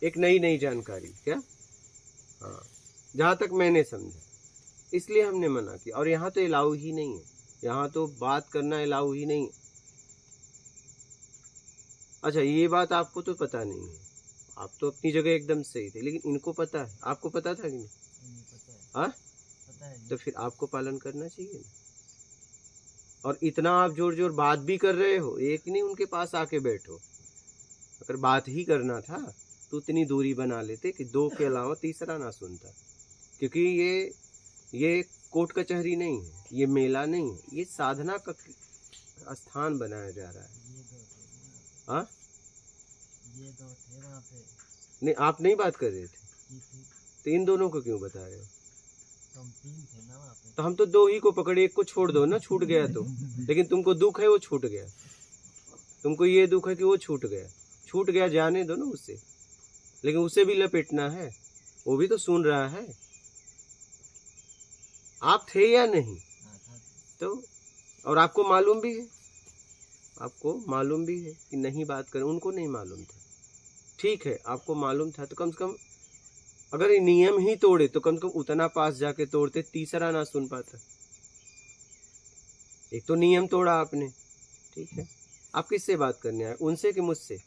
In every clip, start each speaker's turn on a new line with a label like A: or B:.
A: एक नई नई जानकारी। क्या? हाँ, जहाँ तक मैंने समझा, इसलिए हमने मना किया। और यहाँ तो अलाउ ही नहीं है, यहाँ तो बात करना अलाउ ही नहीं है। अच्छा, ये बात आपको तो पता नहीं है, आप तो अपनी जगह एकदम सही थे, लेकिन इनको पता है। आपको पता था कि नहीं?
B: पता है।
A: हाँ,
B: पता है।
A: तो फिर आपको पालन करना चाहिए ना। और इतना आप जोर जोर बात भी कर रहे हो, एक नहीं उनके पास आके बैठो। अगर बात ही करना था तो उतनी दूरी बना लेते कि दो के अलावा तीसरा ना सुनता। क्योंकि ये कोर्ट कचहरी नहीं है, ये मेला नहीं है, ये साधना का स्थान बनाया जा रहा है। हाँ,
B: ये दो थे वहाँ पे।
A: नहीं, आप नहीं बात कर रहे थे,
B: की थी।
A: तो इन दोनों को क्यों बता रहे हो?
B: तुम 3 थे ना वहाँ पे।
A: तो हम तो दो ही को पकड़े, एक को छोड़ दो ना, छूट गया तो। लेकिन तुमको दुख है वो छूट गया, तुमको ये दुख है कि वो छूट गया। छूट गया, जाने दो ना उससे, लेकिन उसे भी लपेटना है, वो भी तो सुन रहा है। आप थे या नहीं? तो और आपको मालूम भी है, आपको मालूम भी है कि नहीं बात करें। उनको नहीं मालूम था, ठीक है, आपको मालूम था तो कम से कम अगर ये नियम ही तोड़े तो कम से कम उतना पास जाके तोड़ते, तीसरा ना सुन पाता। एक तो नियम तोड़ा आपने, ठीक है। आप किससे बात करने आए, उनसे कि मुझसे?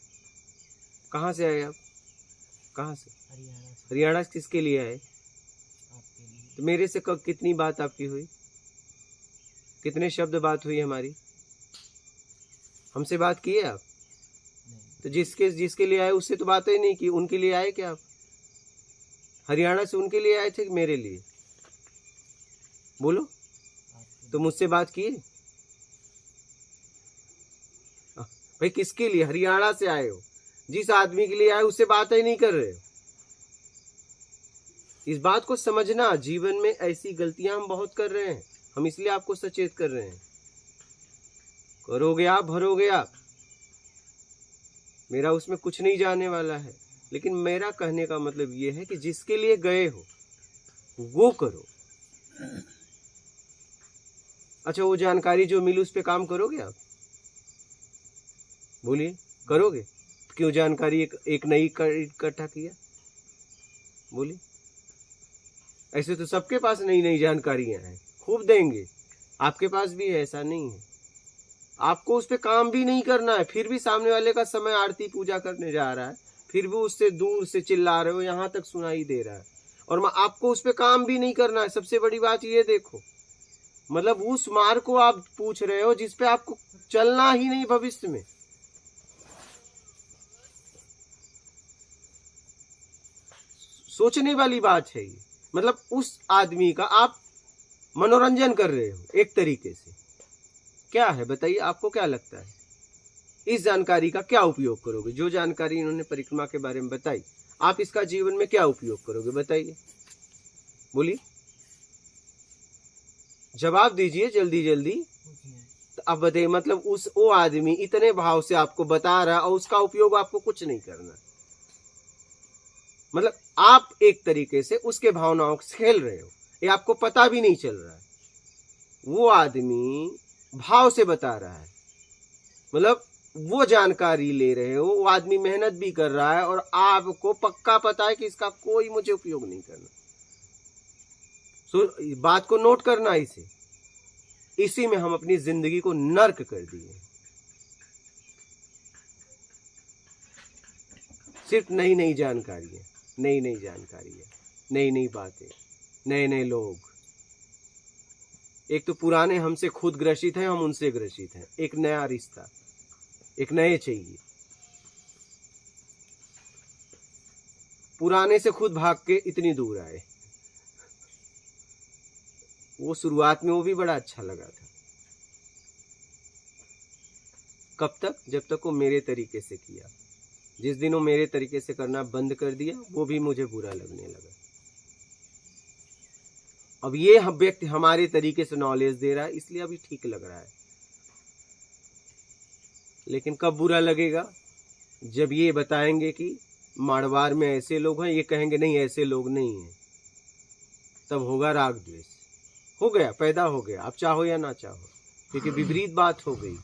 A: कहाँ से आए आप? कहाँ से?
B: हरियाणा से।
A: हरियाणा से किसके लिए आए?
B: आपके लिए।
A: तो मेरे से कब कितनी बात आपकी हुई, कितने शब्द बात हुई हमारी? हमसे बात किए आप?
B: नहीं।
A: तो जिसके लिए आए उससे तो बात ही नहीं की। उनके लिए आए क्या आप? हरियाणा से उनके लिए आए थे कि मेरे लिए? बोलो। तो मुझसे बात किए? भाई किसके लिए हरियाणा से आए हो? जिस आदमी के लिए आए उससे बात ही नहीं कर रहे हो। इस बात को समझना, जीवन में ऐसी गलतियां हम बहुत कर रहे हैं, हम इसलिए आपको सचेत कर रहे हैं। करोगे आप, भरोगे आप, मेरा उसमें कुछ नहीं जाने वाला है। लेकिन मेरा कहने का मतलब ये है कि जिसके लिए गए हो वो करो। अच्छा, वो जानकारी जो मिली उस पे काम करोगे आप? बोलिए, करोगे? क्यों जानकारी एक नई इकट्ठा किया? बोलिए। ऐसे तो सबके पास नई नई जानकारियां हैं, खूब देंगे, आपके पास भी है, ऐसा नहीं है। आपको उस पर काम भी नहीं करना है, फिर भी सामने वाले का समय आरती पूजा करने जा रहा है, फिर भी उससे दूर से चिल्ला रहे हो, यहां तक सुनाई दे रहा है, और आपको उस पर काम भी नहीं करना है। सबसे बड़ी बात ये देखो, मतलब उस मार्ग को आप पूछ रहे हो जिसपे आपको चलना ही नहीं भविष्य में। सोचने वाली बात है ये। मतलब उस आदमी का आप मनोरंजन कर रहे हो एक तरीके से। क्या है बताइए, आपको क्या लगता है? इस जानकारी का क्या उपयोग करोगे? जो जानकारी इन्होंने परिक्रमा के बारे में बताई, आप इसका जीवन में क्या उपयोग करोगे बताइए? बोलिए, जवाब दीजिए जल्दी जल्दी। तो अब बताइए, मतलब वो आदमी इतने भाव से आपको बता रहा है और उसका उपयोग आपको कुछ नहीं करना। मतलब आप एक तरीके से उसके भावनाओं से खेल रहे हो, ये आपको पता भी नहीं चल रहा है। वो आदमी भाव से बता रहा है, मतलब वो जानकारी ले रहे हो, वो आदमी मेहनत भी कर रहा है और आपको पक्का पता है कि इसका कोई मुझे उपयोग नहीं करना। तो बात को नोट करना, इसी में हम अपनी जिंदगी को नर्क कर दिए। सिर्फ नई नई जानकारियां, नई नई जानकारियां, नई नई बातें, नए नए लोग। एक तो पुराने हमसे खुद ग्रसित हैं, हम उनसे ग्रसित हैं। एक नया रिश्ता, एक नए चाहिए। पुराने से खुद भाग के इतनी दूर आए। वो शुरुआत में वो भी बड़ा अच्छा लगा था। कब तक? जब तक वो मेरे तरीके से किया। जिस दिन वो मेरे तरीके से करना बंद कर दिया, वो भी मुझे बुरा लगने लगा। अब ये व्यक्ति हमारे तरीके से नॉलेज दे रहा है, इसलिए अभी ठीक लग रहा है। लेकिन कब बुरा लगेगा? जब ये बताएंगे कि मारवाड़ में ऐसे लोग हैं, ये कहेंगे नहीं ऐसे लोग नहीं हैं, तब होगा राग द्वेष। हो गया, पैदा हो गया, आप चाहो या ना चाहो, क्योंकि विपरीत बात हो गई।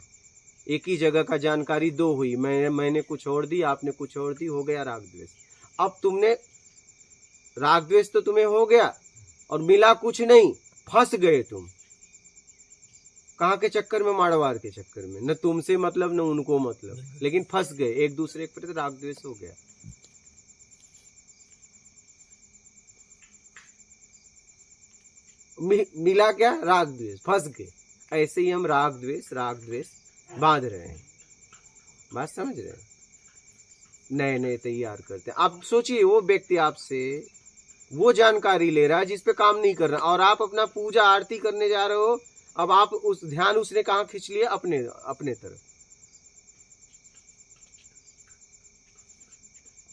A: एक ही जगह का जानकारी दो हुई, मैंने कुछ और दी, आपने कुछ और दी, हो गया राग द्वेष। अब तुमने राग द्वेष तो तुम्हें हो गया और मिला कुछ नहीं, फंस गए तुम। कहाँ के चक्कर में? माड़वाड़ के चक्कर में। न तुमसे मतलब न उनको मतलब, लेकिन फंस गए एक दूसरे के प्रति, राग द्वेष हो गया। मिला क्या? राग द्वेष, फंस गए। ऐसे ही हम राग द्वेष बांध रहे हैं। बात समझ रहे हैं? नए नए तैयार करते हैं। आप सोचिए, वो व्यक्ति आपसे वो जानकारी ले रहा है जिस पे काम नहीं कर रहा, और आप अपना पूजा आरती करने जा रहे हो। अब आप उस ध्यान उसने कहाँ खींच लिया? अपने तरफ।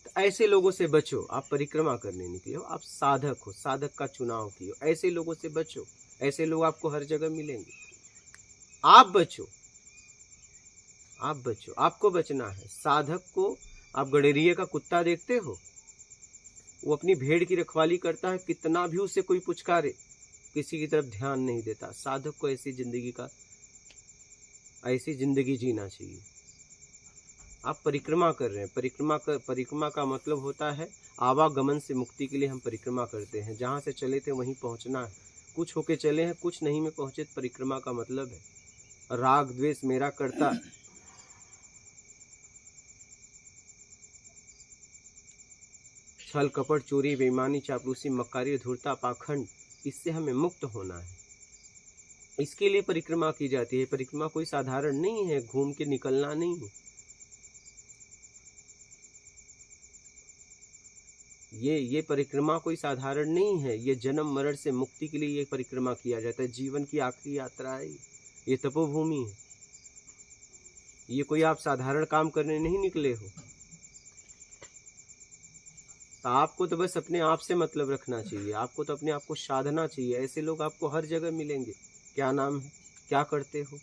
A: तो ऐसे लोगों से बचो। आप परिक्रमा करने निकले हो, आप साधक हो, साधक का चुनाव किए हो, ऐसे लोगों से बचो। ऐसे लोग आपको हर जगह मिलेंगे। आप बचो, आपको बचना है। साधक को आप गडेरिया का कुत्ता देखते हो, वो अपनी भेड़ की रखवाली करता है, कितना भी उसे कोई पुचकारे, किसी की तरफ ध्यान नहीं देता। साधक को ऐसी जिंदगी जीना चाहिए। आप परिक्रमा कर रहे हैं। परिक्रमा का मतलब होता है आवागमन से मुक्ति के लिए हम परिक्रमा करते हैं। जहाँ से चले थे वहीं पहुँचना है। कुछ होके चले हैं, कुछ नहीं में पहुँचे, परिक्रमा का मतलब है। राग द्वेष मेरा करता, छल कपट चोरी बेईमानी चापलूसी मक्कारी धूर्ता पाखंड, इससे हमें मुक्त होना है। इसके लिए परिक्रमा की जाती है। परिक्रमा कोई साधारण नहीं है, घूम के निकलना नहीं है। ये परिक्रमा कोई साधारण नहीं है। ये जन्म मरण से मुक्ति के लिए ये परिक्रमा किया जाता है। जीवन की आखिरी यात्रा है ये तपोभूमि है। ये कोई आप साधारण काम करने नहीं निकले हो। तो आपको तो बस अपने आप से मतलब रखना चाहिए। आपको तो अपने आप को साधना चाहिए। ऐसे लोग आपको हर जगह मिलेंगे। क्या नाम है? क्या करते हो?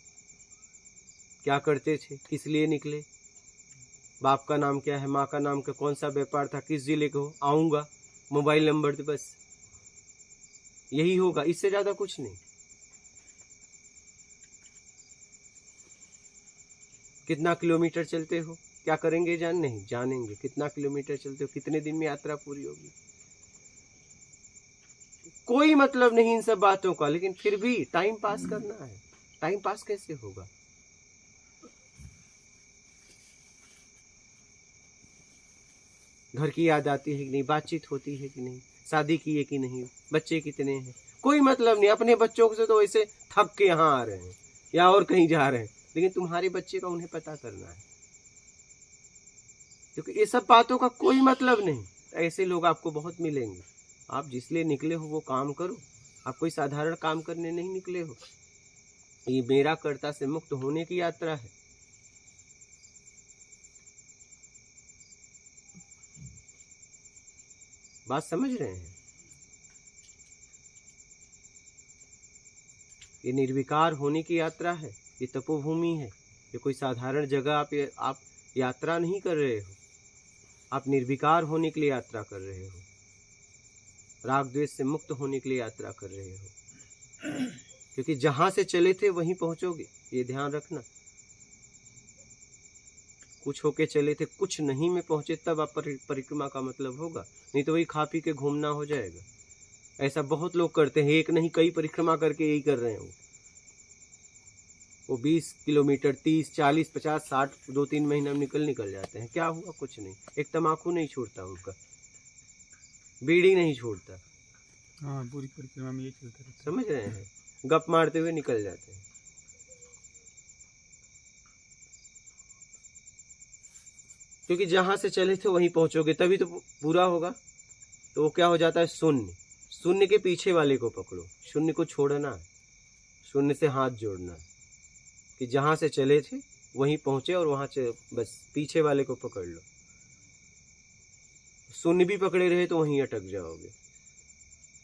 A: क्या करते थे? किस लिए निकले? बाप का नाम क्या है? माँ का नाम क्या? कौन सा व्यापार था? किस जिले को? आऊँगा, मोबाइल नंबर दे, बस यही होगा, इससे ज़्यादा कुछ नहीं। कितना किलोमीटर चलते हो? क्या करेंगे? नहीं जानेंगे। कितना किलोमीटर चलते हो? कितने दिन में यात्रा पूरी होगी? कोई मतलब नहीं इन सब बातों का, लेकिन फिर भी टाइम पास करना है। टाइम पास कैसे होगा? घर की याद आती है कि नहीं? बातचीत होती है कि नहीं? शादी की है कि नहीं? बच्चे कितने हैं? कोई मतलब नहीं। अपने बच्चों से तो ऐसे थक के यहाँ आ रहे हैं या और कहीं जा रहे हैं, लेकिन तुम्हारे बच्चे का उन्हें पता करना है, क्योंकि ये सब बातों का कोई मतलब नहीं। ऐसे लोग आपको बहुत मिलेंगे। आप जिस लिए निकले हो वो काम करो। आप कोई साधारण काम करने नहीं निकले हो। ये मेरा कर्ता से मुक्त होने की यात्रा है। बात समझ रहे हैं? ये निर्विकार होने की यात्रा है। ये तपोभूमि है। ये कोई साधारण जगह आप यात्रा नहीं कर रहे हो। आप निर्विकार होने के लिए यात्रा कर रहे हो। राग द्वेष से मुक्त होने के लिए यात्रा कर रहे हो। क्योंकि जहां से चले थे वहीं पहुंचोगे, ये ध्यान रखना। कुछ होके चले थे, कुछ नहीं में पहुंचे, तब आप परिक्रमा का मतलब होगा। नहीं तो वही खा पी के घूमना हो जाएगा। ऐसा बहुत लोग करते हैं, एक नहीं कई परिक्रमा करके यही कर रहे हैं। वो 20 किलोमीटर 30 40 50 60 2-3 महीने में निकल जाते हैं। क्या हुआ? कुछ नहीं। एक तम्बाकू नहीं छोड़ता उनका, बीड़ी नहीं छोड़ता।
C: हाँ, पूरी परिक्रमा में ये चलता रहता है।
A: समझ रहे हैं? गप मारते हुए निकल जाते हैं। क्योंकि जहां से चले थे वहीं पहुंचोगे, तभी तो पूरा होगा। तो वो क्या हो जाता है? शून्य। शून्य के पीछे वाले को पकड़ो। शून्य को छोड़ना, शून्य से हाथ जोड़ना, कि जहां से चले थे वहीं पहुंचे और वहां से बस पीछे वाले को पकड़ लो। शून्य भी पकड़े रहे तो वहीं अटक जाओगे।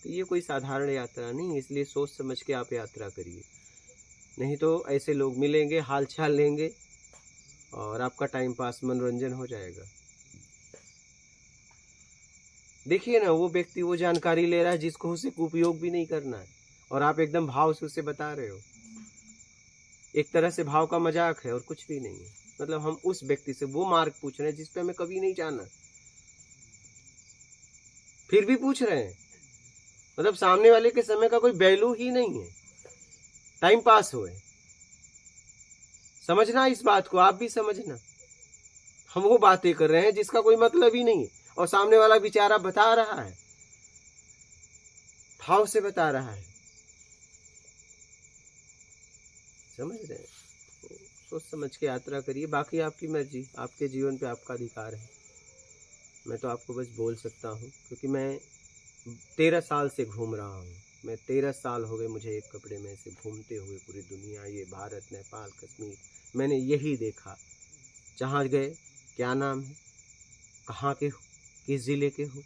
A: तो ये कोई साधारण यात्रा नहीं, इसलिए सोच समझ के आप यात्रा करिए। नहीं तो ऐसे लोग मिलेंगे, हाल चाल लेंगे और आपका टाइम पास, मनोरंजन हो जाएगा। देखिए ना, वो व्यक्ति वो जानकारी ले रहा है जिसको उसे उपयोग भी नहीं करना है, और आप एकदम भाव से उसे बता रहे हो। एक तरह से भाव का मजाक है और कुछ भी नहीं है। मतलब हम उस व्यक्ति से वो मार्ग पूछ रहे हैं जिस पे हमें कभी नहीं जाना। फिर भी पूछ रहे हैं। मतलब सामने वाले के समय का कोई वैल्यू ही नहीं है, टाइम पास हुए। समझना इस बात को, आप भी समझना। हम वो बातें कर रहे हैं जिसका कोई मतलब ही नहीं है, और सामने वाला बेचारा बता रहा है, भाव से बता रहा है। समझ रहे हैं? सोच समझ के यात्रा करिए, बाकी आपकी मर्जी, आपके जीवन पे आपका अधिकार है। मैं तो आपको बस बोल सकता हूँ, क्योंकि मैं 13 साल से घूम रहा हूँ। मैं 13 साल हो गए मुझे एक कपड़े में से घूमते हुए पूरी दुनिया, ये भारत, नेपाल, कश्मीर, मैंने यही देखा। जहाँ गए, क्या नाम है, कहाँ के हो, किस जिले के हो,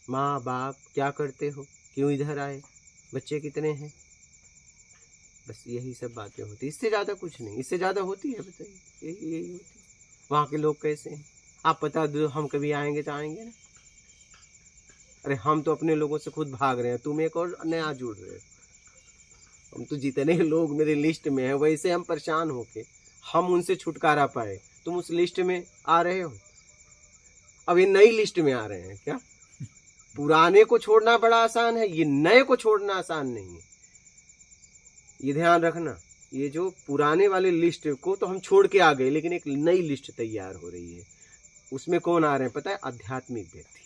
A: माँ बाप क्या करते हो, क्यों इधर आए, बच्चे कितने हैं, बस यही सब बातें होती। इससे ज़्यादा कुछ नहीं। इससे ज़्यादा होती है, बताइए? यही होती। वहाँ के लोग कैसे हैं आप पता दो, हम कभी आएंगे तो आएंगे ना। अरे हम तो अपने लोगों से खुद भाग रहे हैं, तुम एक और नया जुड़ रहे हो। हम तो जितने लोग मेरे लिस्ट में हैं, वैसे हम परेशान होके हम उनसे छुटकारा पाए, तुम उस लिस्ट में आ रहे हो। अब ये नई लिस्ट में आ रहे हैं क्या? पुराने को छोड़ना बड़ा आसान है, ये नए को छोड़ना आसान नहीं है। ये ध्यान रखना। ये जो पुराने वाले लिस्ट को तो हम छोड़ के आ गए, लेकिन एक नई लिस्ट तैयार हो रही है। उसमें कौन आ रहे हैं पता है? आध्यात्मिक व्यक्ति।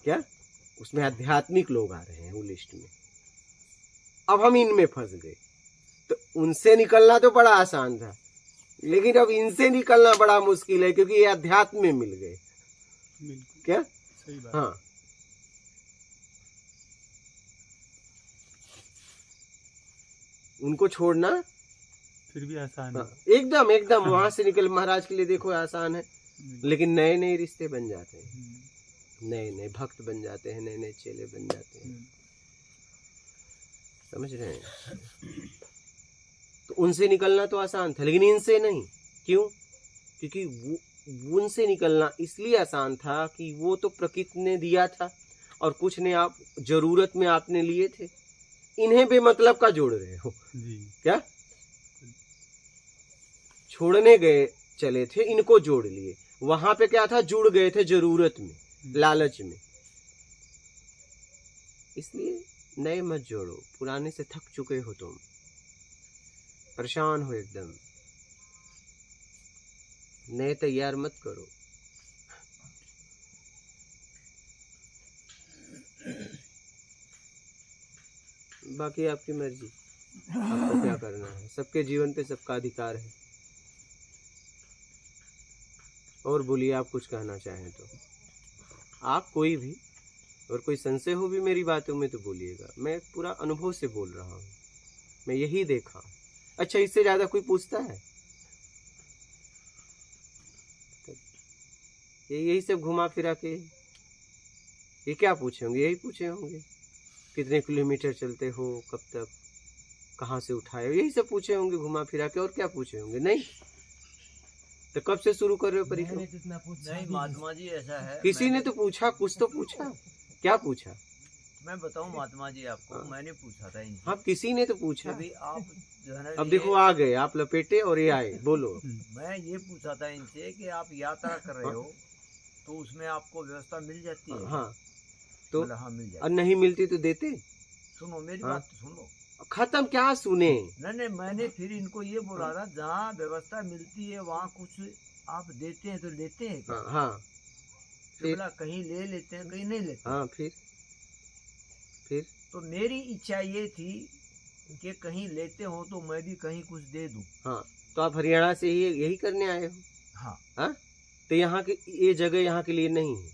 A: क्या? उसमें आध्यात्मिक लोग आ रहे हैं वो लिस्ट में। अब हम इनमें फंस गए, तो उनसे निकलना तो बड़ा आसान था, लेकिन अब इनसे निकलना बड़ा मुश्किल है, क्योंकि ये अध्यात्म में मिल गए। क्या?
C: सही बात।
A: हाँ, उनको छोड़ना
C: फिर भी आसान है।
A: हाँ, एकदम एकदम वहां से निकल, महाराज के लिए देखो आसान है, लेकिन नए नए रिश्ते बन जाते हैं, नए नए भक्त बन जाते हैं, नए नए चेले बन जाते हैं। समझ रहे हैं? तो उनसे निकलना तो आसान था, लेकिन इनसे नहीं। क्यों? क्योंकि वो उनसे निकलना इसलिए आसान था कि वो तो प्रकृति ने दिया था, और कुछ ने आप जरूरत में आपने लिए थे। इन्हें बेमतलब का जोड़ रहे हो
C: जी।
A: क्या? छोड़ने गए चले थे, इनको जोड़ लिए। वहां पे क्या था? जुड़ गए थे जरूरत में, लालच में। इसलिए नए मत जोड़ो, पुराने से थक चुके हो तुम, परेशान हो एकदम। नए तैयार मत करो। बाकी आपकी मर्जी, आपको क्या करना है। सबके जीवन पे सबका अधिकार है। और बोलिए, आप कुछ कहना चाहें तो। आप कोई भी, और कोई संशय हो भी मेरी बातों में तो बोलिएगा। मैं पूरा अनुभव से बोल रहा हूँ, मैं यही देखा। अच्छा, इससे ज्यादा कोई पूछता है? यही सब घुमा फिरा के ये क्या पूछे होंगे? यही पूछे होंगे, कितने किलोमीटर चलते हो, कब तक, कहाँ से उठाए हो, यही सब पूछे होंगे घुमा फिरा के। और क्या पूछे होंगे? नहीं तो कब से शुरू कर रहे हो परिक्रमा?
B: मैंने कितना पूछा
D: नहीं महात्मा जी, ऐसा है,
A: किसी ने तो पूछा, कुछ तो पूछा। क्या पूछा?
D: मैं बताऊं महात्मा जी आपको,
A: हाँ।
D: मैंने पूछा था इनसे।
A: हाँ, किसी ने तो पूछा।
D: अभी आप जो है ना,
A: अब देखो आ गए आप, लपेटे और ये आए। बोलो।
D: मैं ये पूछा था इनसे कि आप यात्रा कर रहे हो तो उसमें आपको व्यवस्था मिल जाती है?
A: हाँ, तो
D: बोला हाँ मिल
A: और
D: जाती।
A: नहीं मिलती तो देते।
D: सुनो मेरी
A: हाँ।
D: बात तो सुनो।
A: खत्म, क्या सुने?
D: नहीं, मैंने फिर इनको ये बोला था, जहाँ व्यवस्था मिलती है वहाँ कुछ आप देते हैं तो लेते हैं क्या?
A: हाँ हाँ,
D: तो बोला कहीं ले लेते हैं, कहीं नहीं लेते।
A: हाँ, फिर
D: तो मेरी इच्छा ये थी कि कहीं लेते हो तो मैं भी कहीं कुछ दे दूं।
A: हाँ, तो आप हरियाणा से ही यही करने आए हो?
D: हाँ।
A: हाँ, तो यहाँ की ये जगह यहाँ के लिए नहीं है।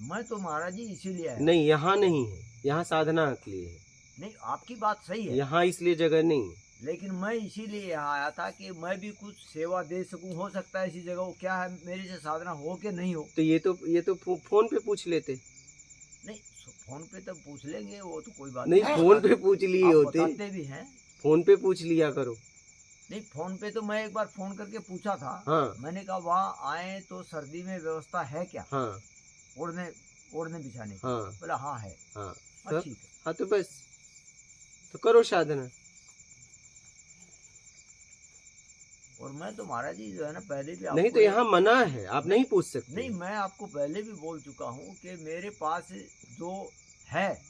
D: मैं तो महाराज जी इसीलिए आया।
A: नहीं, यहाँ नहीं है, यहाँ साधना के लिए है।
D: नहीं, आपकी बात सही है,
A: यहाँ इसलिए जगह नहीं है।
D: लेकिन मैं इसीलिए यहाँ आया था कि मैं भी कुछ सेवा दे सकूं। हो सकता है इसी जगह वो क्या है, मेरे से साधना हो के नहीं हो।
A: तो ये तो फोन पे पूछ लेते।
D: नहीं, फोन पे तब पूछ लेंगे, वो तो कोई बात
A: नहीं, फोन पे पूछ लिए
D: आप
A: होते।
D: बताते भी हैं।
A: फोन पे पूछ लिया करो।
D: नहीं, फोन पे तो मैं एक बार फोन करके पूछा था।
A: हाँ
D: मैंने कहा वहाँ आए तो सर्दी में व्यवस्था है क्या,
A: हाँ
D: ओढ़ने बिछाने की?
A: हाँ
D: बोला हाँ है।
A: हाँ,
D: हाँ, ठीक है।
A: हाँ, तो बस, तो करो साधना।
D: और मैं तो महाराज जी जो है ना पहले भी
A: नहीं
D: आपको
A: तो यहाँ मना है, आप नहीं पूछ सकते।
D: नहीं, मैं आपको पहले भी बोल चुका हूँ कि मेरे पास जो है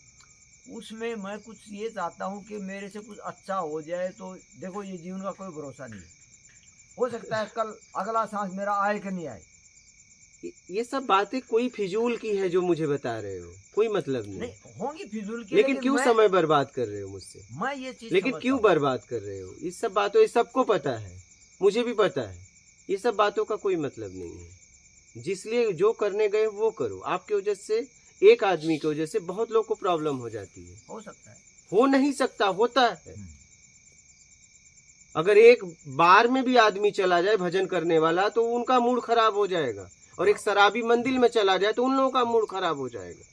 D: उसमें मैं कुछ ये चाहता हूँ कि मेरे से कुछ अच्छा हो जाए। तो देखो ये जीवन का कोई भरोसा नहीं है, हो सकता है कल अगला सांस मेरा आए कि नहीं आए।
A: ये सब बातें कोई फिजूल की है जो मुझे बता रहे हो, कोई मतलब नहीं।
D: नहीं होंगी फिजूल की,
A: लेकिन क्यों समय बर्बाद कर रहे हो मुझसे?
D: मैं ये चीज
A: लेकिन क्यों बर्बाद कर रहे हो? इस सब बातों, ये सबको पता है, मुझे भी पता है, ये सब बातों का कोई मतलब नहीं है। जिसलिए जो करने गए वो करो। आपकी वजह से, एक आदमी की वजह से बहुत लोग को प्रॉब्लम हो जाती है।
D: हो सकता है,
A: हो नहीं सकता, होता है। अगर एक बार में भी आदमी चला जाए भजन करने वाला तो उनका मूड खराब हो जाएगा, और एक शराबी मंदिर में चला जाए तो उन लोगों का मूड खराब हो जाएगा।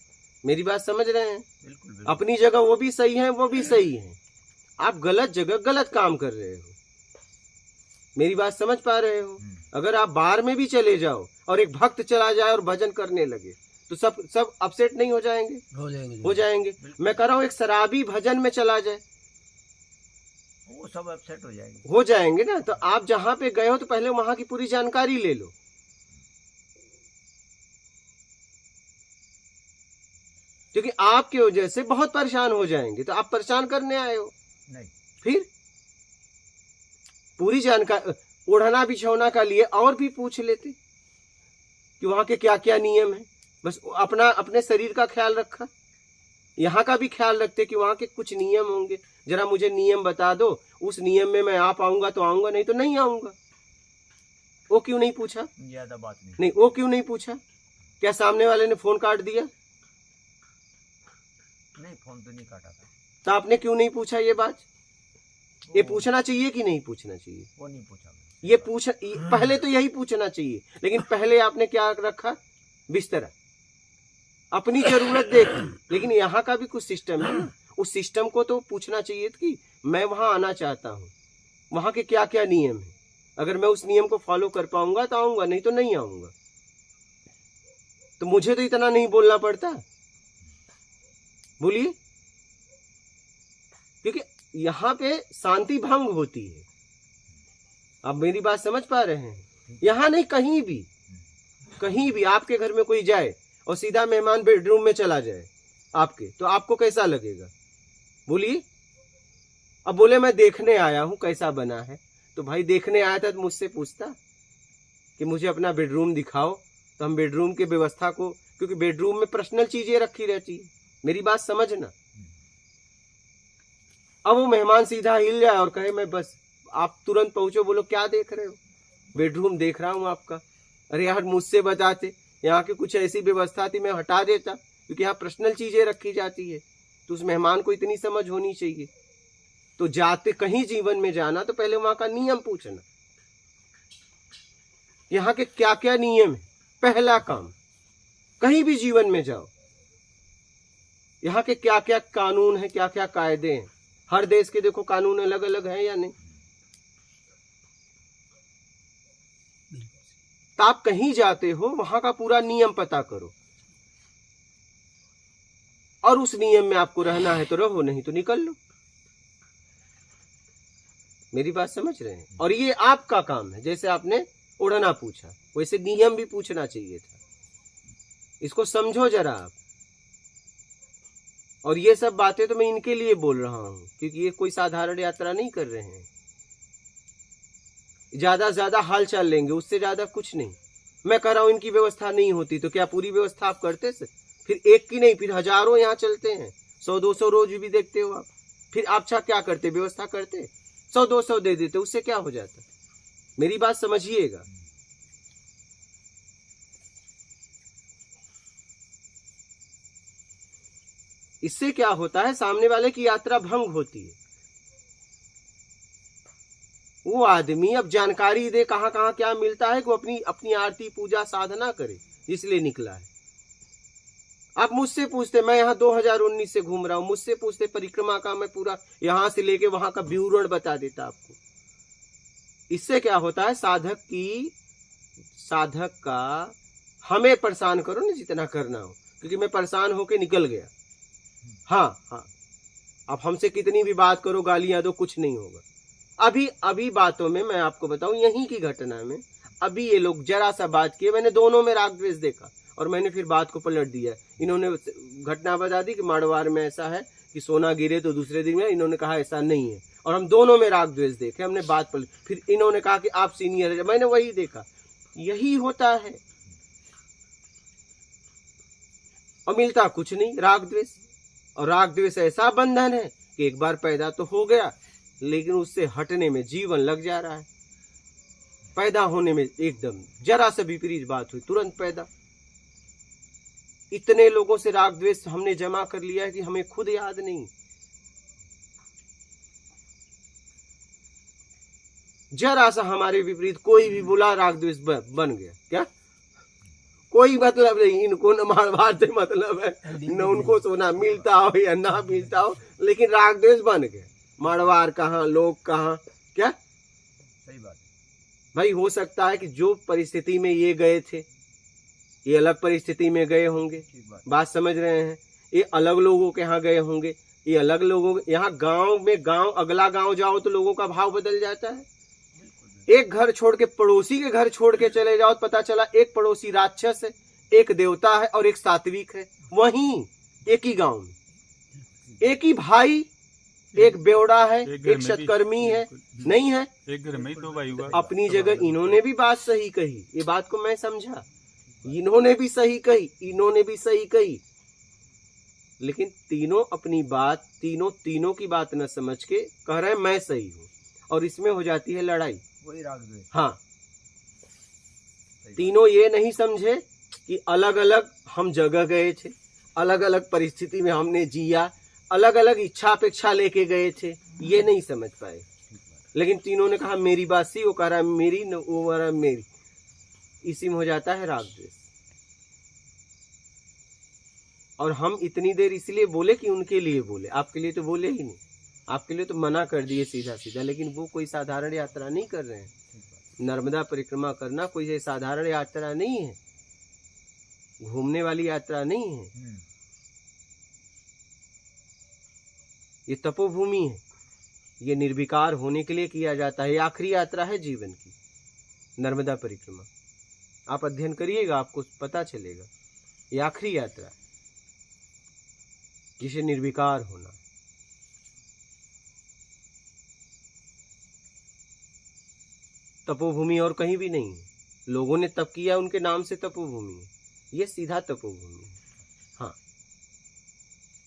A: मेरी बात समझ रहे हैं?
D: बिल्कुल, बिल्कुल।
A: अपनी जगह वो भी सही है, वो भी सही है। आप गलत जगह गलत काम कर रहे हो। मेरी बात समझ पा रहे हो? अगर आप बार में भी चले जाओ और एक भक्त चला जाए और भजन करने लगे तो सब अपसेट नहीं हो जाएंगे? हो जाएंगे। मैं कह रहा हूँ एक शराबी भजन में चला जाए,
D: वो सब अपसेट हो जाएंगे।
A: हो जाएंगे ना। तो आप जहां पे गए हो तो पहले वहां की पूरी जानकारी ले लो। क्योंकि आपकी वजह से बहुत परेशान हो जाएंगे। तो आप परेशान करने आए हो?
D: नहीं।
A: फिर पूरी जानकारी, ओढ़ना बिछौना का लिए और भी पूछ लेते कि वहां के क्या क्या नियम है। बस अपने शरीर का ख्याल रखा, यहाँ का भी ख्याल रखते कि वहां के कुछ नियम होंगे। जरा मुझे नियम बता दो, उस नियम में मैं आ पाऊंगा तो आऊंगा, नहीं तो नहीं आऊंगा। वो क्यों नहीं पूछा?
D: ज्यादा बात नहीं।
A: नहीं, वो क्यों नहीं पूछा? क्या सामने वाले ने फोन काट दिया?
D: नहीं, फोन तो नहीं काटा था।
A: तो आपने क्यों नहीं पूछा ये बात? ये पूछना चाहिए कि नहीं पूछना चाहिए?
D: वो नहीं पूछा।
A: ये पहले तो यही पूछना चाहिए। लेकिन पहले आपने क्या रखा? बिस्तरा, अपनी जरूरत देखी। लेकिन यहाँ का भी कुछ सिस्टम है, उस सिस्टम को तो पूछना चाहिए कि मैं वहां आना चाहता हूँ, वहां के क्या क्या नियम है। अगर मैं उस नियम को फॉलो कर पाऊंगा तो आऊंगा, नहीं तो नहीं आऊंगा। तो मुझे तो इतना नहीं बोलना पड़ता। बोलिए। क्योंकि यहाँ पे शांति भंग होती है। आप मेरी बात समझ पा रहे हैं? यहाँ नहीं, कहीं भी आपके घर में कोई जाए और सीधा मेहमान बेडरूम में चला जाए आपके, तो आपको कैसा लगेगा? बोलिए। अब बोले मैं देखने आया हूं कैसा बना है, तो भाई देखने आया था तो मुझसे पूछता कि मुझे अपना बेडरूम दिखाओ, तो हम बेडरूम के व्यवस्था को, क्योंकि बेडरूम में पर्सनल चीजें रखी रहती है। मेरी बात समझना। अब वो मेहमान सीधा हिल जाए और कहे मैं बस, आप तुरंत पहुंचो, बोलो क्या देख रहे हो? बेडरूम देख रहा हूं आपका। अरे यार मुझसे बताते, यहाँ की कुछ ऐसी व्यवस्था थी, मैं हटा देता, क्योंकि यहाँ पर्सनल चीजें रखी जाती है। तो उस मेहमान को इतनी समझ होनी चाहिए। तो जाते कहीं जीवन में जाना तो पहले वहां का नियम पूछना, यहाँ के क्या क्या नियम है। पहला काम, कहीं भी जीवन में जाओ, यहाँ के क्या क्या कानून है, क्या क्या कायदे हैं। हर देश के देखो कानून अलग अलग है या नहीं? तो आप कहीं जाते हो वहां का पूरा नियम पता करो, और उस नियम में आपको रहना है तो रहो, नहीं तो निकल लो। मेरी बात समझ रहे हैं? और ये आपका काम है। जैसे आपने उड़ना पूछा, वैसे नियम भी पूछना चाहिए था। इसको समझो जरा आप। और ये सब बातें तो मैं इनके लिए बोल रहा हूं, क्योंकि ये कोई साधारण यात्रा नहीं कर रहे हैं। ज्यादा हाल चाल लेंगे, उससे ज्यादा कुछ नहीं। मैं कह रहा हूं इनकी व्यवस्था नहीं होती तो क्या पूरी व्यवस्था आप करते से? फिर एक की नहीं, फिर हजारों यहाँ चलते हैं, 100-200 रोज भी देखते हो आप। फिर आप क्या करते? व्यवस्था करते, 100-200 दे देते, उससे क्या हो जाता? मेरी बात समझिएगा। इससे क्या होता है? सामने वाले की यात्रा भंग होती है। वो आदमी अब जानकारी दे कहां कहां क्या मिलता है, कि वो अपनी आरती पूजा साधना करे, इसलिए निकला है। आप मुझसे पूछते, मैं यहाँ 2019 से घूम रहा हूं, मुझसे पूछते परिक्रमा का, मैं पूरा यहां से लेके वहां का विवरण बता देता आपको। इससे क्या होता है? साधक का हमें परेशान करो ना जितना करना हो, क्योंकि मैं परेशान होके निकल गया। हाँ, आप हमसे कितनी भी बात करो, गालियां दो, कुछ नहीं होगा। अभी अभी बातों में मैं आपको बताऊं, यहीं की घटना में अभी ये लोग जरा सा बात किए, मैंने दोनों में राग द्वेष देखा और मैंने फिर बात को पलट दिया। इन्होंने घटना बता दी कि मारवाड़ में ऐसा है कि सोना गिरे तो दूसरे दिन में, इन्होंने कहा ऐसा नहीं है, और हम दोनों में राग द्वेष देखे, हमने बात पलट। फिर इन्होंने कहा कि आप सीनियर है, मैंने वही देखा। यही होता है और मिलता कुछ नहीं, राग द्वेष। और राग द्वेष ऐसा बंधन है कि एक बार पैदा तो हो गया, लेकिन उससे हटने में जीवन लग जा रहा है। पैदा होने में एकदम जरा सा विपरीत बात हुई, तुरंत पैदा। इतने लोगों से राग द्वेष हमने जमा कर लिया है कि हमें खुद याद नहीं। जरा सा हमारे विपरीत कोई भी बोला, राग द्वेष बन गया। क्या कोई मतलब नहीं, इनको न मारवाड़ से मतलब है, न उनको सोना मिलता हो या ना मिलता हो, लेकिन राग द्वेष बन गया। मारवाड़ कहाँ, लोग कहाँ, क्या
D: सही बात है
A: भाई। हो सकता है कि जो परिस्थिति में ये गए थे, ये अलग परिस्थिति में गए होंगे,
D: ठीक बात।
A: बात समझ रहे हैं। ये अलग लोगों के यहाँ गए होंगे, ये अलग लोगों यहाँ। गांव में गांव, अगला गांव जाओ तो लोगों का भाव बदल जाता है। एक घर छोड़ के पड़ोसी के घर छोड़ के चले जाओ तो पता चला एक पड़ोसी राक्षस है, एक देवता है और एक सात्विक है। वहीं एक ही गांव में एक ही भाई, एक बेवड़ा है, एक सत्कर्मी है, नहीं है।
C: एक घर में ही दो भाई हुआ।
A: अपनी जगह इन्होंने भी बात सही कही, ये बात को मैं समझा, इन्होंने भी सही कही, इन्होंने भी सही कही, लेकिन तीनों अपनी बात, तीनों की बात न समझ के कह रहे हैं मैं सही हूँ, और इसमें हो जाती है लड़ाई।
D: वही राग द्वेष।
A: हाँ, तीनों ये नहीं समझे कि अलग अलग हम जगह गए थे, अलग अलग परिस्थिति में हमने जिया, अलग अलग इच्छा अपेक्षा लेके गए थे, ये नहीं समझ पाए। लेकिन तीनों ने कहा मेरी बात सी, वो कह रहा है मेरी, न वो कह रहा है मेरी। इसी में हो जाता है राग द्वेष। और हम इतनी देर इसलिए बोले कि उनके लिए बोले, आपके लिए तो बोले ही नहीं, आपके लिए तो मना कर दिए सीधा सीधा। लेकिन वो कोई साधारण यात्रा नहीं कर रहे हैं। नर्मदा परिक्रमा करना कोई साधारण यात्रा नहीं है, घूमने वाली यात्रा नहीं है। ये तपोभूमि है, ये निर्विकार होने के लिए किया जाता है। ये आखिरी यात्रा है जीवन की, नर्मदा परिक्रमा। आप अध्ययन करिएगा, आपको पता चलेगा। ये आखिरी यात्रा है जिसे निर्विकार होना। तपोभूमि और कहीं भी नहीं है। लोगों ने तप किया, उनके नाम से तपोभूमि है, ये सीधा तपोभूमि है। हाँ,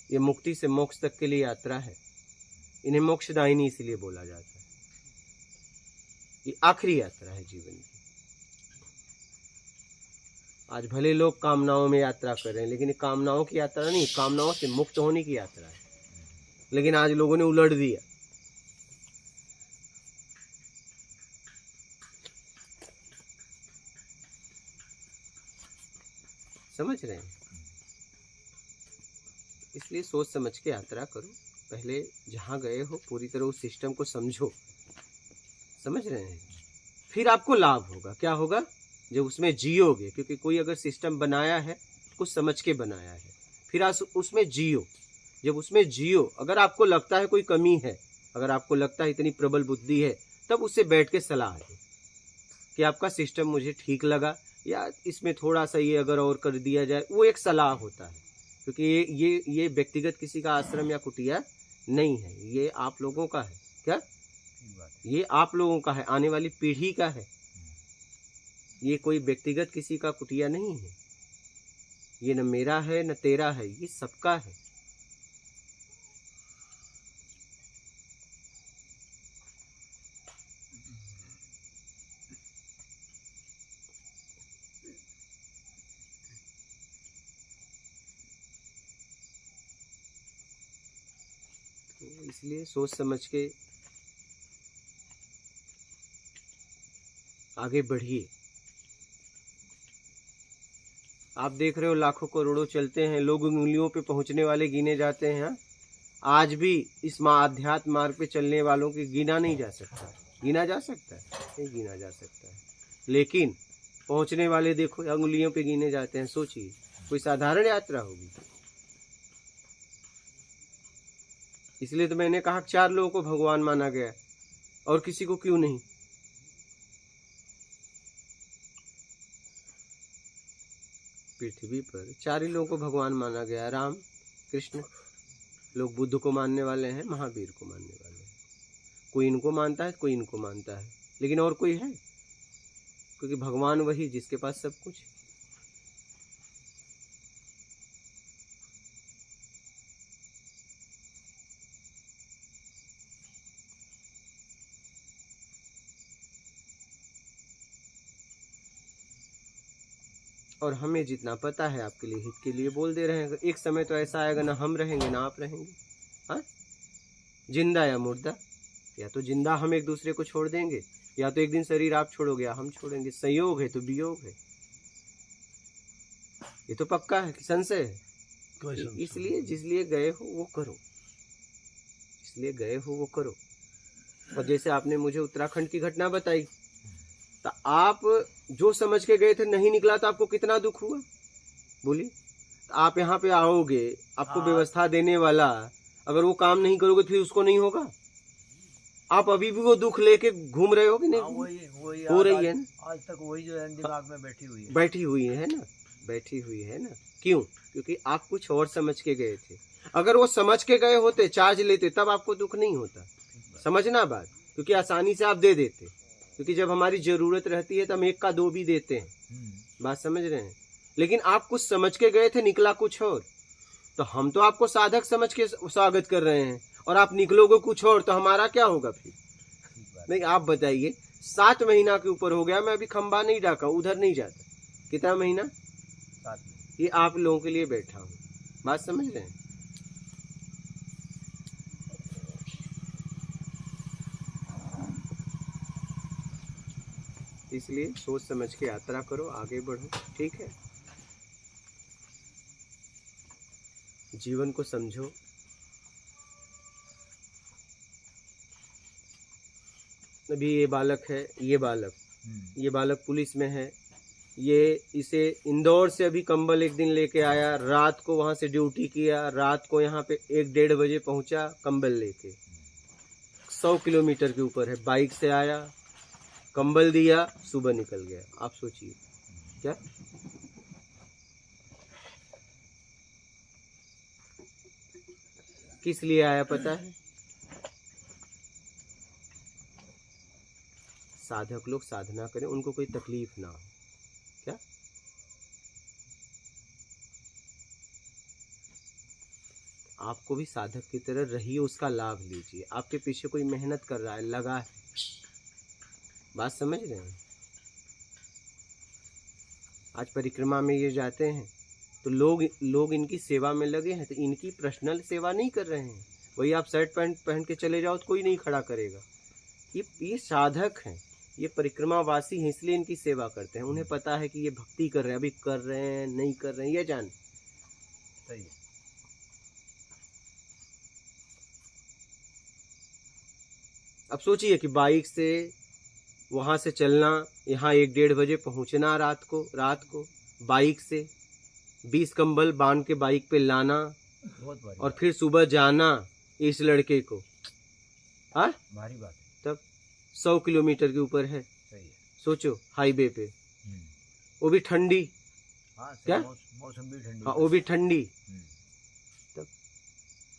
A: ये मुक्ति से मोक्ष तक के लिए यात्रा है। इन्हें मोक्षदायिनी इसलिए बोला जाता है। ये आखिरी यात्रा है जीवन की। आज भले लोग कामनाओं में यात्रा कर रहे हैं, लेकिन ये कामनाओं की यात्रा नहीं, कामनाओं से मुक्त होने की यात्रा है। लेकिन आज लोगों ने उलट दिया। समझ रहे हैं? इसलिए सोच समझ के यात्रा करो। पहले जहां गए हो पूरी तरह उस सिस्टम को समझो। समझ रहे हैं? फिर आपको लाभ होगा। क्या होगा? जब उसमें जियोगे, क्योंकि कोई अगर सिस्टम बनाया है कुछ समझ के बनाया है, फिर आप उसमें जियो। जब उसमें जियो, अगर आपको लगता है कोई कमी है, अगर आपको लगता है इतनी प्रबल बुद्धि है, तब उससे बैठ के सलाह दो कि आपका सिस्टम मुझे ठीक लगा, या इसमें थोड़ा सा ये अगर और कर दिया जाए। वो एक सलाह होता है, क्योंकि ये व्यक्तिगत किसी का आश्रम या कुटिया नहीं है, ये आप लोगों का है। क्या? ये आप लोगों का है, आने वाली पीढ़ी का है। ये कोई व्यक्तिगत किसी का कुटिया नहीं है। ये न मेरा है न तेरा है, ये सबका है। तो इसलिए सोच समझ के आगे बढ़िए। आप देख रहे हो लाखों करोड़ों चलते हैं, लोग उंगलियों पे पहुंचने वाले गिने जाते हैं। हाँ? आज भी इस अध्यात्म मार्ग पे चलने वालों की गिना नहीं जा सकता। गिना जा सकता है? नहीं गिना जा सकता है। लेकिन पहुंचने वाले देखो उंगलियों पे गिने जाते हैं। सोचिए, कोई साधारण यात्रा होगी? इसलिए तो मैंने कहा 4 लोगों को भगवान माना गया। और किसी को क्यों नहीं? पृथ्वी पर 4 ही लोगों को भगवान माना गया, राम, कृष्ण। लोग बुद्ध को मानने वाले हैं, महावीर को मानने वाले हैं। कोई इनको मानता है, कोई इनको मानता है, लेकिन और कोई है? क्योंकि भगवान वही जिसके पास सब कुछ। और हमें जितना पता है आपके लिए हित के लिए बोल दे रहे हैं। एक समय तो ऐसा आएगा ना हम रहेंगे ना आप रहेंगे। हाँ, जिंदा या मुर्दा, या तो जिंदा हम एक दूसरे को छोड़ देंगे, या तो एक दिन शरीर आप छोड़ोगे या हम छोड़ेंगे। संयोग है तो वियोग है, ये तो पक्का है कि संशय है। इसलिए जिसलिए गए हो वो करो, इसलिए गए हो वो करो। और जैसे आपने मुझे उत्तराखंड की घटना बताई, तो आप जो समझ के गए थे नहीं निकला तो आपको कितना दुख हुआ, बोलिए। तो आप यहाँ पे आओगे, आपको व्यवस्था देने वाला अगर वो काम नहीं करोगे फिर उसको नहीं होगा। आप अभी भी वो दुख लेके घूम रहे हो कि नहीं?
D: वही
A: हो रही है ना,
D: आज तक वही जो है दिमाग में बैठी हुई है।
A: बैठी हुई है ना, बैठी हुई है ना। क्यों? क्योंकि आप कुछ और समझ के गए थे। अगर वो समझ के गए होते, चार्ज लेते, तब आपको दुख नहीं होता। समझना बात, क्योंकि आसानी से आप दे देते। क्योंकि जब हमारी जरूरत रहती है तो हम 1 का 2 भी देते हैं। बात समझ रहे हैं? लेकिन आप कुछ समझ के गए थे, निकला कुछ और। तो हम तो आपको साधक समझ के स्वागत कर रहे हैं और आप निकलोगे कुछ और, तो हमारा क्या होगा फिर? नहीं, आप बताइए। 7 महीना के ऊपर हो गया, मैं अभी खंबा नहीं डाका, उधर नहीं जाता। कितना महीना?
D: 7।
A: ये आप लोगों के लिए बैठा हूँ। बात समझ रहे हैं? इसलिए सोच समझ के यात्रा करो, आगे बढ़ो, ठीक है? जीवन को समझो। अभी ये बालक है, ये बालक पुलिस में है। ये इसे इंदौर से अभी कंबल एक दिन लेके आया, रात को वहां से ड्यूटी किया, रात को यहाँ पे 1-1:30 बजे पहुंचा कंबल लेके। 100 किलोमीटर के ऊपर है, बाइक से आया, कंबल दिया, सुबह निकल गया। आप सोचिए क्या? किस लिए आया पता है? साधक लोग साधना करें, उनको कोई तकलीफ ना हो। क्या? आपको भी साधक की तरह रहिए, उसका लाभ लीजिए। आपके पीछे कोई मेहनत कर रहा है, लगा है। बात समझ रहे हैं? आज परिक्रमा में ये जाते हैं तो लोग इनकी सेवा में लगे हैं, तो इनकी पर्सनल सेवा नहीं कर रहे हैं। वही आप शर्ट पैंट पहन के चले जाओ तो कोई नहीं खड़ा करेगा। ये साधक हैं, ये परिक्रमा वासी हैं, इसलिए इनकी सेवा करते हैं। उन्हें पता है कि ये भक्ति कर रहे हैं, अभी कर रहे हैं नहीं कर रहे हैं, ये जान।
D: सही है।
A: अब सोचिए कि बाइक से वहां से चलना, यहाँ 1-1:30 बजे पहुंचना, रात को बाइक से 20 कंबल बांध के बाइक पे लाना,
D: बहुत भारी,
A: और फिर सुबह जाना इस लड़के को। हाँ,
D: भारी बात है।
A: तब 100 किलोमीटर के ऊपर है।
D: सही है।
A: सोचो, हाईवे पे, वो भी ठंडी।
D: हाँ,
A: क्या?
D: मौसम भी ठंडी।
A: हाँ, वो भी ठंडी। तब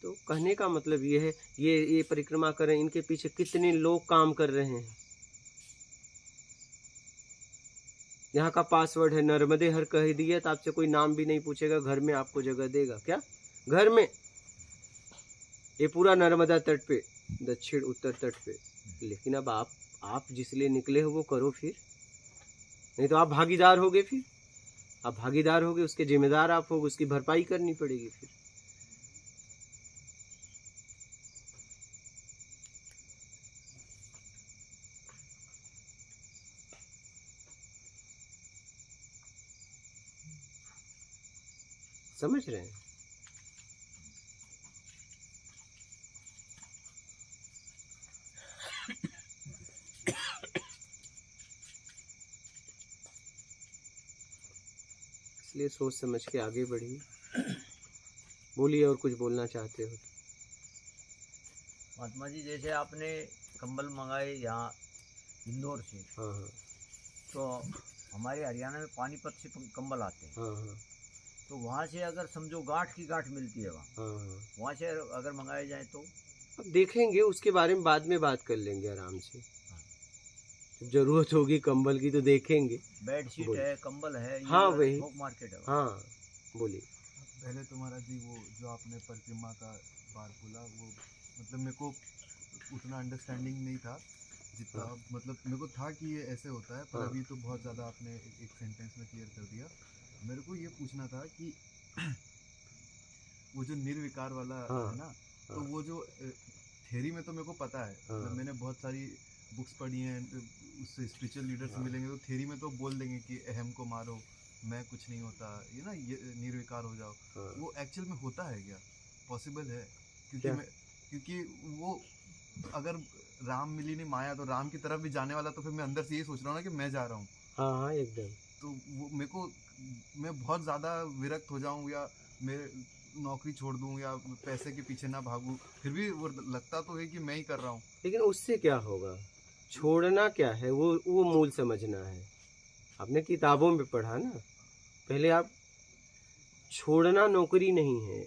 A: तो कहने का मतलब ये है, ये परिक्रमा करें, इनके पीछे कितने लोग काम कर रहे हैं। यहाँ का पासवर्ड है नर्मदे हर कह दिया तो आपसे कोई नाम भी नहीं पूछेगा, घर में आपको जगह देगा। क्या? घर में। ये पूरा नर्मदा तट पे, दक्षिण उत्तर तट पे। लेकिन अब आप जिस लिए निकले हो वो करो फिर, नहीं तो आप भागीदार होगे। फिर आप भागीदार होगे, उसके जिम्मेदार आप होगे, उसकी भरपाई करनी पड़ेगी फिर। समझ रहे हैं? इसलिए सोच समझ के आगे बढ़िए। बोलिए, और कुछ बोलना चाहते हो?
D: महात्मा जी, जैसे आपने कंबल मंगाए यहाँ इंदौर से,
A: हाँ हाँ
D: तो हमारे हरियाणा में पानीपत से कंबल आते हैं,
A: हाँ हाँ
D: तो वहाँ से अगर समझो गांठ की गांठ मिलती है वहाँ,
A: हाँ हाँ।
D: वहाँ से अगर मंगाए जाए तो
A: अब देखेंगे, उसके बारे में बाद में बात कर लेंगे आराम से। जब जरूरत होगी कंबल की तो देखेंगे।
D: बेडशीट
A: बोलिए।
D: है, कंबल है, ये
A: हाँ, वही।
D: थोक मार्केट है वहाँ।
A: हाँ बोलिए।
C: पहले तो महाराज जी वो जो आपने परिक्रमा का बात बोला, वो मतलब मेरे को उतना अंडरस्टैंडिंग नहीं था जितना,
A: हाँ।
C: मतलब मेरे को था कि ये ऐसे होता है, पर
A: हाँ।
C: अभी तो बहुत ज़्यादा आपने एक सेंटेंस में क्लियर कर दिया। मेरे को ये पूछना था कि वो जो निर्विकार वाला
A: हाँ।
C: है ना, तो
A: हाँ।
C: वो जो थ्योरी में तो मेरे को पता है,
A: हाँ।
C: मतलब मैंने बहुत सारी बुक्स पढ़ी हैं, उससे स्पिरिचुअल लीडर से
A: हाँ।
C: मिलेंगे तो थ्योरी में तो बोल देंगे कि अहम को मारो, मैं कुछ नहीं होता, ये ना, ये निर्विकार हो जाओ।
A: हाँ।
C: वो एक्चुअल में होता है क्या? पॉसिबल है? क्योंकि
A: क्या?
C: क्योंकि वो अगर राम मिली नहीं माया, तो राम की तरफ भी जाने वाला, तो फिर मैं अंदर से ये सोच रहा हूँ ना कि मैं जा रहा हूँ,
A: हाँ हाँ एकदम।
C: तो वो मेरे को, मैं बहुत ज़्यादा विरक्त हो जाऊँ या मैं नौकरी छोड़ दूँ या पैसे के पीछे ना भागूँ, फिर भी वो लगता तो है कि मैं ही कर रहा हूँ।
A: लेकिन उससे क्या होगा? छोड़ना क्या है, वो मूल समझना है। आपने किताबों में पढ़ा ना, पहले आप छोड़ना नौकरी नहीं है,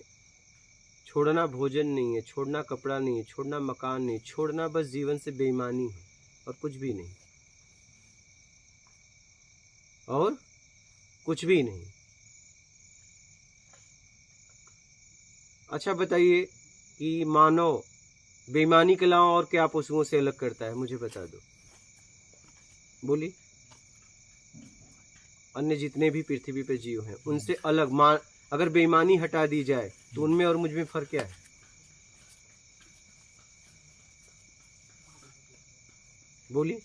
A: छोड़ना भोजन नहीं है, छोड़ना कपड़ा नहीं है, छोड़ना मकान नहीं, छोड़ना बस जीवन से बेईमानी है और कुछ भी नहीं, और कुछ भी नहीं। अच्छा बताइए कि मानव बेईमानी के अलावा और क्या पशुओं से अलग करता है, मुझे बता दो, बोलिए। अन्य जितने भी पृथ्वी पे जीव हैं उनसे अलग अगर बेईमानी हटा दी जाए तो उनमें और मुझ में फर्क क्या है? बोलिए।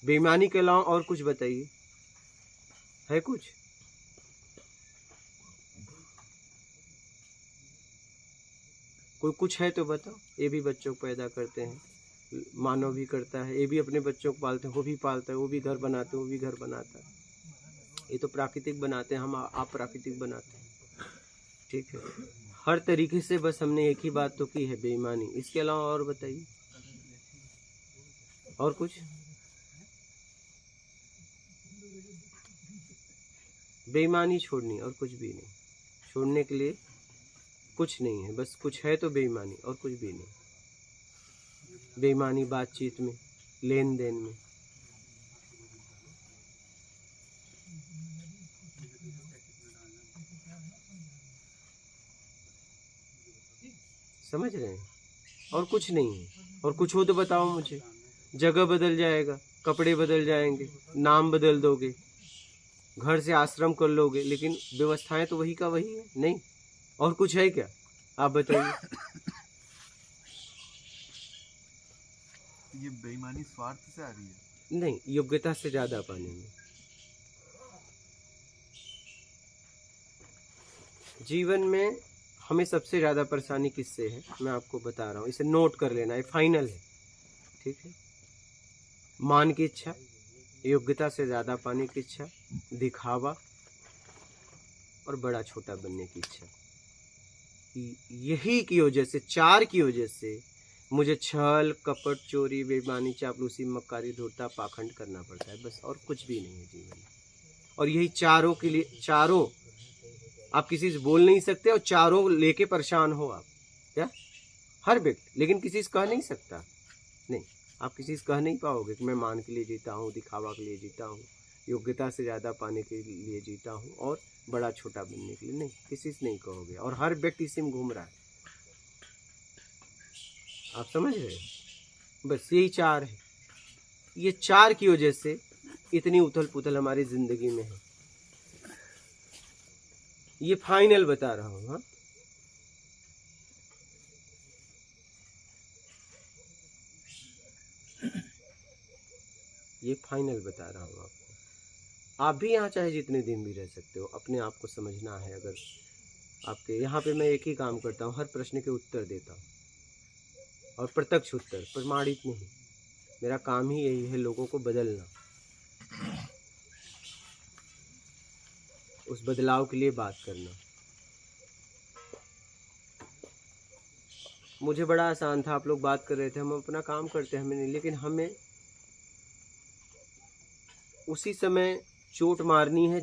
A: बेईमानी के अलावा और कुछ बताइए, है कुछ? कोई कुछ है तो बताओ। ये भी बच्चों को पैदा करते हैं, मानव भी करता है, ये भी अपने बच्चों को पालते हैं, वो भी पालता है, वो भी घर बनाते हैं, वो भी घर बनाता है। ये तो प्राकृतिक बनाते हैं, हम आप प्राकृतिक बनाते हैं, ठीक है। हर तरीके से बस हमने एक ही बात तो की है, बेईमानी। इसके अलावा और बताइए, और कुछ? बेईमानी छोड़नी और कुछ भी नहीं। छोड़ने के लिए कुछ नहीं है, बस कुछ है तो बेईमानी और कुछ भी नहीं। बेईमानी बातचीत में, लेन देन में। समझ रहे हैं? और कुछ नहीं है। और कुछ हो तो बताओ मुझे। जगह बदल जाएगा, कपड़े बदल जाएंगे, नाम बदल दोगे, घर से आश्रम कर लोगे, लेकिन व्यवस्थाएं तो वही का वही है। नहीं, और कुछ है क्या? आप बताइए।
C: ये बेईमानी स्वार्थ से आ रही है?
A: नहीं, योग्यता से ज्यादा पाने में। जीवन में हमें सबसे ज्यादा परेशानी किससे है, मैं आपको बता रहा हूँ, इसे नोट कर लेना, ये फाइनल है, ठीक है। मान की इच्छा, योग्यता से ज्यादा पाने की इच्छा, दिखावा और बड़ा छोटा बनने की इच्छा। यही की वजह से, चार की वजह से मुझे छल, कपट, चोरी, बेईमानी, चापलूसी, मक्कारी, धूर्तता, पाखंड करना पड़ता है, बस। और कुछ भी नहीं है जीवन में। और यही चारों के लिए, चारों आप किसी से बोल नहीं सकते, और चारों लेके परेशान हो आप, क्या? हर व्यक्ति, लेकिन किसी से कह नहीं सकता। नहीं, आप किसी से कह नहीं पाओगे कि मैं मान के लिए जीता हूँ, दिखावा के लिए जीता हूँ, योग्यता से ज़्यादा पाने के लिए जीता हूँ, और बड़ा छोटा बनने के लिए। नहीं, किसी से नहीं कहोगे। और हर व्यक्ति इसी में घूम रहा है, आप समझ रहे हो? बस यही चार है। ये चार की वजह से इतनी उथल पुथल हमारी जिंदगी में है। ये फाइनल बता रहा हूँ। हाँ, ये फाइनल बता रहा हूँ आपको। आप भी यहाँ चाहे जितने दिन भी रह सकते हो, अपने आप को समझना है। अगर आपके यहाँ पे, मैं एक ही काम करता हूँ, हर प्रश्न के उत्तर देता हूँ, और प्रत्यक्ष उत्तर, प्रमाणित नहीं। मेरा काम ही यही है, लोगों को बदलना, उस बदलाव के लिए बात करना। मुझे बड़ा आसान था, आप लोग बात कर रहे थे, हम अपना काम करते हैं, हमें नहीं, लेकिन हमें उसी समय चोट मारनी है